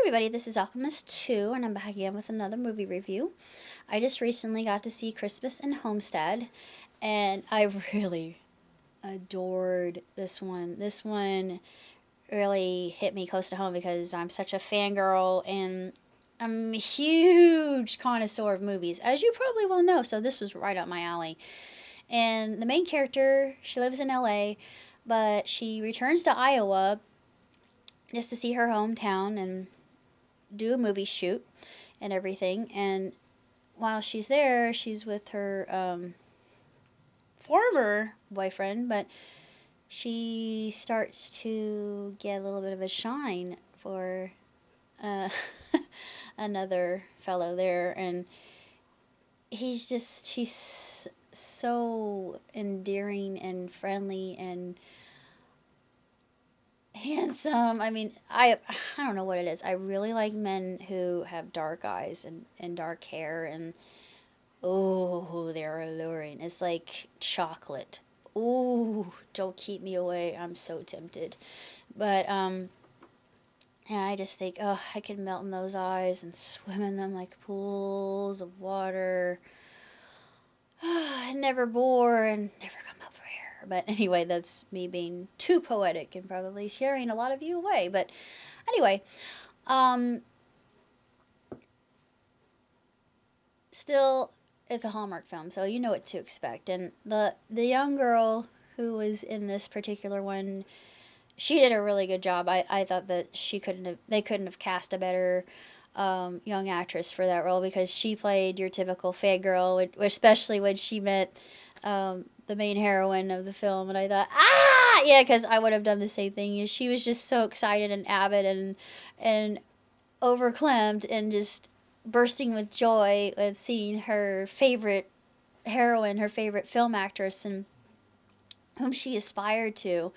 everybody, this is Alchemist 2, and I'm back again with another movie review. I just recently got to see Christmas in Homestead, and I really adored this one. This one really hit me close to home because I'm such a fangirl, and I'm a huge connoisseur of movies, as you probably will know, so this was right up my alley. And the main character, she lives in LA, but she returns to Iowa just to see her hometown and do a movie shoot and everything. And while she's there, she's with her former boyfriend, but she starts to get a little bit of a shine for uh, another fellow there. And he's so endearing and friendly and handsome. I mean, I don't know what it is. I really like men who have dark eyes and dark hair, and oh, they're alluring. It's like chocolate. Ooh, don't keep me away. I'm so tempted. But yeah, I just think, oh, I could melt in those eyes and swim in them like pools of water. Never bore and never come up for air. But anyway, that's me being too poetic and probably scaring a lot of you away. But anyway, um, still, it's a Hallmark film, so you know what to expect. And the young girl who was in this particular one, she did a really good job. I thought that they couldn't have cast a better young actress for that role, because she played your typical fangirl, especially when she met the main heroine of the film. And I thought, yeah, because I would have done the same thing. She was just so excited and avid and overclamped and just bursting with joy at seeing her favorite heroine, her favorite film actress, and whom she aspired to.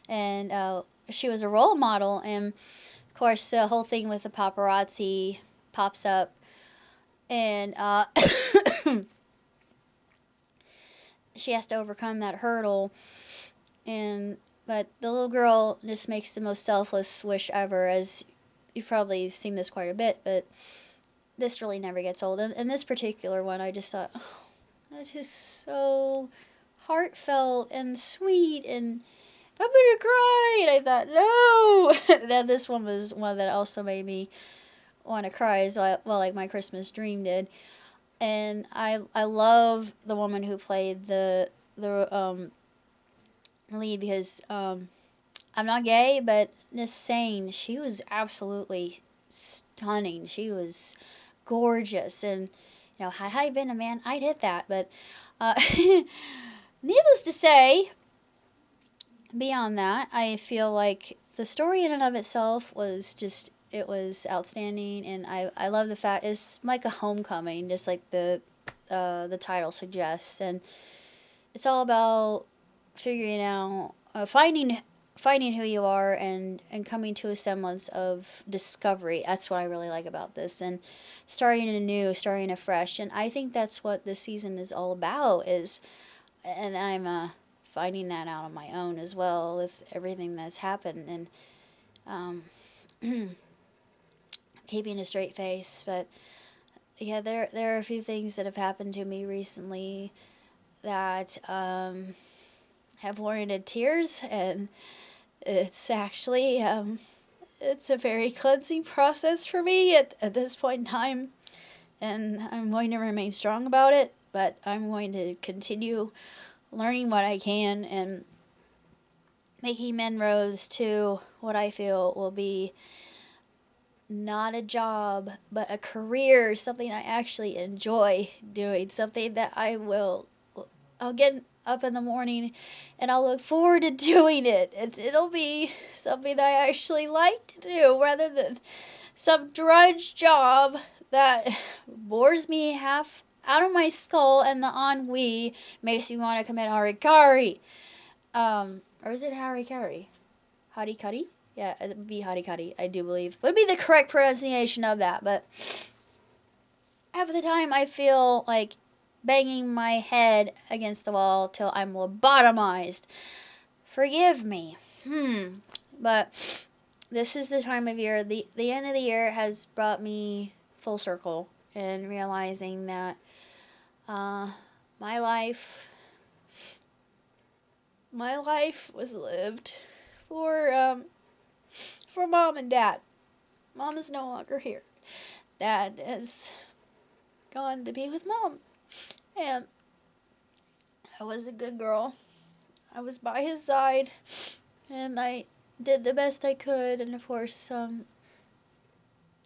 And she was a role model. And of course, the whole thing with the paparazzi pops up, and she has to overcome that hurdle. And but the little girl just makes the most selfless wish ever, as you've probably seen this quite a bit, but this really never gets old. And this particular one, I just thought, oh, that is so heartfelt and sweet, and I'm gonna cry. And I thought, no. Then this one was one that also made me want to cry, as well, like My Christmas Dream did. And I love the woman who played the lead, because I'm not gay, but just saying, she was absolutely stunning. She was gorgeous, and had I been a man, I'd hit that. But needless to say, beyond that, I feel like the story in and of itself was just, it was outstanding. And I love the fact it's like a homecoming, just like the title suggests. And it's all about figuring out, finding who you are, and coming to a semblance of discovery. That's what I really like about this, and starting anew, starting afresh. And I think that's what this season is all about, and I'm finding that out on my own as well, with everything that's happened, and keeping a straight face. But yeah, there are a few things that have happened to me recently that have warranted tears, and it's actually it's a very cleansing process for me at this point in time, and I'm going to remain strong about it. But I'm going to continue learning what I can and making inroads to what I feel will be not a job, but a career, something I actually enjoy doing, something that I'll get up in the morning and I'll look forward to doing it. It'll be something I actually like to do, rather than some drudge job that bores me half out of my skull, and the ennui makes me want to commit harikari. Or is it harikari? Harikari? Yeah, it would be harikari, I do believe. Would be the correct pronunciation of that, but half of the time I feel like banging my head against the wall till I'm lobotomized. Forgive me. But this is the time of year. The end of the year has brought me full circle and realizing that uh, my life my life was lived for mom and dad. Mom is no longer here. Dad has gone to be with mom, and I was a good girl. I was by his side, and I did the best I could. And of course,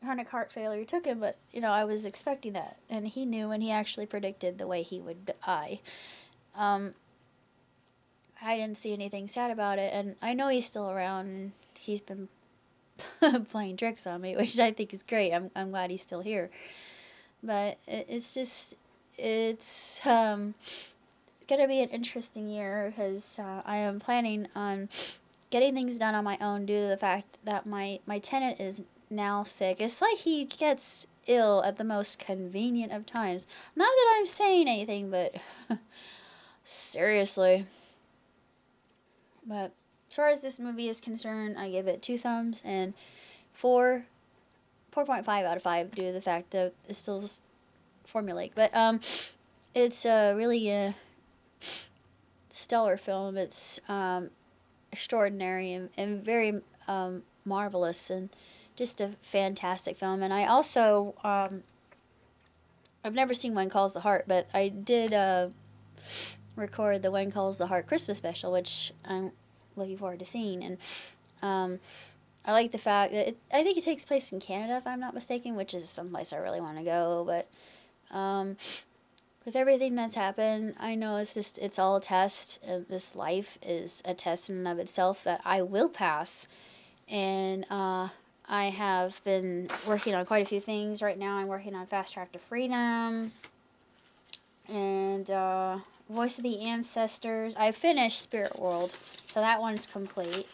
chronic heart failure took him, but I was expecting that, and he knew, and he actually predicted the way he would die. Um, I didn't see anything sad about it, and I know he's still around, and he's been playing tricks on me, which I think is great. I'm glad he's still here, but it's gonna be an interesting year because I am planning on getting things done on my own due to the fact that my tenant is now sick. It's like he gets ill at the most convenient of times. Not that I'm saying anything, but seriously. But as far as this movie is concerned, I give it 2 thumbs and 4.5 out of 5 due to the fact that it's still formulaic. But it's a really stellar film. It's extraordinary and very marvelous and just a fantastic film. And I also I've never seen When Calls the Heart, but I did record the When Calls the Heart Christmas special, which I'm looking forward to seeing. And I like the fact that I think it takes place in Canada, if I'm not mistaken, which is someplace I really want to go. But with everything that's happened, I know it's all a test. This life is a test in and of itself that I will pass. And I have been working on quite a few things. Right now I'm working on Fast Track to Freedom and Voice of the Ancestors. I finished Spirit World, so that one's complete.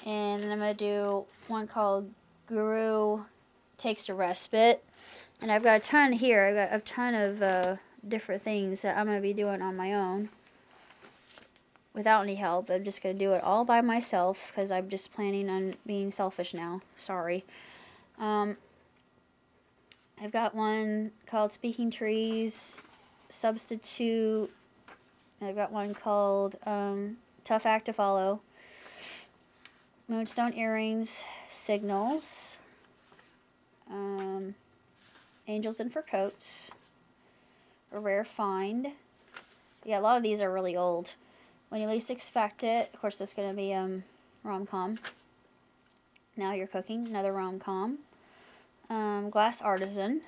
And then I'm going to do one called Guru Takes a Respite. And I've got a ton here. I've got a ton of different things that I'm going to be doing on my own without any help. I'm just going to do it all by myself because I'm just planning on being selfish now. Sorry. I've got one called Speaking Trees, Substitute. I've got one called Tough Act to Follow, Moonstone Earrings, Signals, Angels in Fur Coats, A Rare Find. Yeah, a lot of these are really old. When You Least Expect It, of course that's going to be rom-com. Now You're Cooking, another rom-com. Glass Artisan,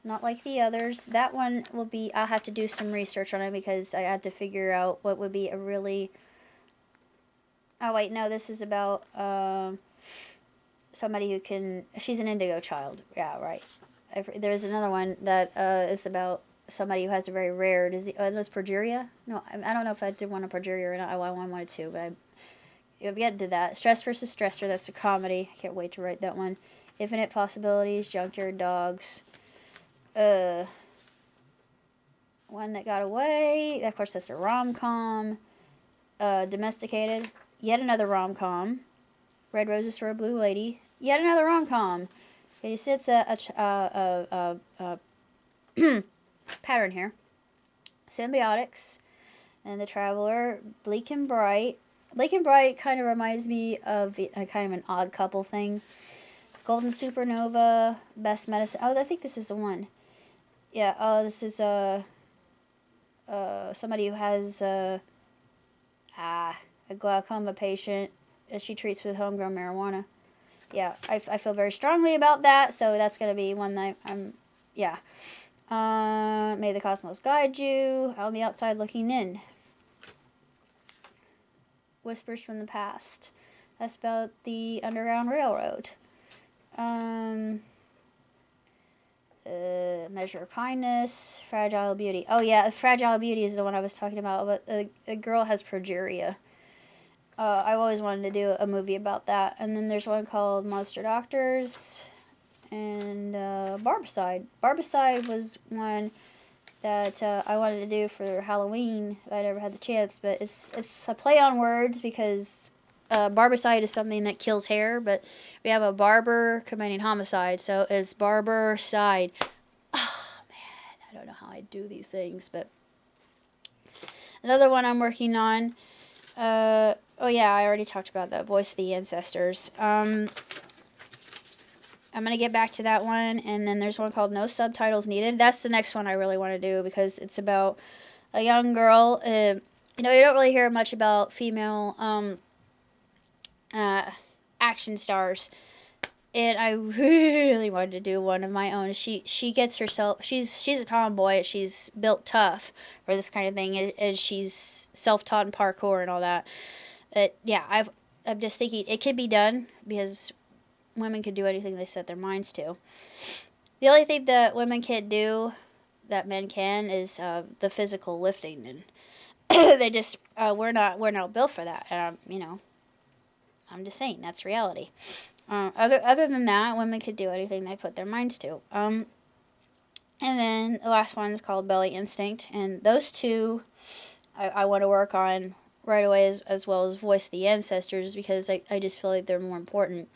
not like the others. That one will be, I'll have to do some research on it because I had to figure out what would be a really... Oh wait, no, this is about somebody who can... She's an indigo child. Yeah, right. There's another one that is about somebody who has a very rare disease. Oh, it was progeria? No, I don't know if I did one on progeria or not. I wanted to, but I'll get to that. Stress versus Stressor, that's a comedy. I can't wait to write that one. Infinite Possibilities, Junkyard Dogs. One That Got Away. Of course, that's a rom-com. Domesticated. Yet another rom-com. Red Roses for a Blue Lady. Yet another rom-com. You see, it's a pattern here. Symbiotics and The Traveler. Bleak and Bright. Bleak and Bright kind of reminds me of a kind of an Odd Couple thing. Golden Supernova. Best Medicine. Oh, I think this is the one. Yeah. Oh, this is somebody who has a glaucoma patient that she treats with homegrown marijuana. Yeah, I feel very strongly about that, so that's going to be one that yeah. May the Cosmos Guide You. On the Outside Looking In. Whispers from the Past. That's about the Underground Railroad. Measure of Kindness. Fragile Beauty. Oh yeah, Fragile Beauty is the one I was talking about. But a girl has progeria. I always wanted to do a movie about that. And then there's one called Monster Doctors and Barbicide. Barbicide was one that I wanted to do for Halloween. I never had the chance, but it's a play on words because barbicide is something that kills hair, but we have a barber committing homicide, so it's barber-side. Oh, man, I don't know how I do these things, but another one I'm working on. Oh yeah, I already talked about that. Voice of the Ancestors. I'm going to get back to that one, and then there's one called No Subtitles Needed. That's the next one I really want to do, because it's about a young girl. You know, you don't really hear much about female action stars, and I really wanted to do one of my own. She gets herself, she's a tomboy, she's built tough for this kind of thing, and she's self-taught in parkour and all that. But yeah, I'm just thinking it could be done, because women can do anything they set their minds to. The only thing that women can't do that men can is the physical lifting, and they just we're not built for that. And you know, I'm just saying that's reality. Other than that, women could do anything they put their minds to. And then the last one is called Belly Instinct, and those two I want to work on right away, as well as Voice of the Ancestors, because I just feel like they're more important.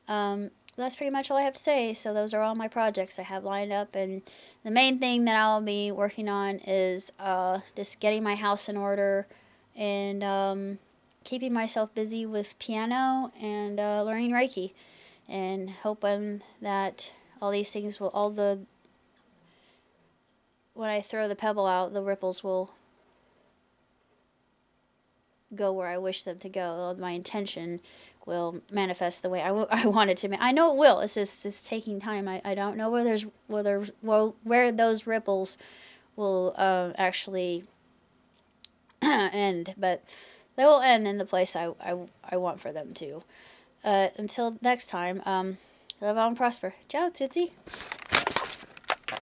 That's pretty much all I have to say. So those are all my projects I have lined up, and the main thing that I'll be working on is just getting my house in order, and keeping myself busy with piano and learning Reiki, and hoping that all these things will, when I throw the pebble out, the ripples will go where I wish them to go. My intention will manifest the way I want it to. I know it will. It's taking time. I don't know where those ripples will actually end, but they will end in the place I want for them to. Until next time, live on and prosper. Ciao, Tootsie.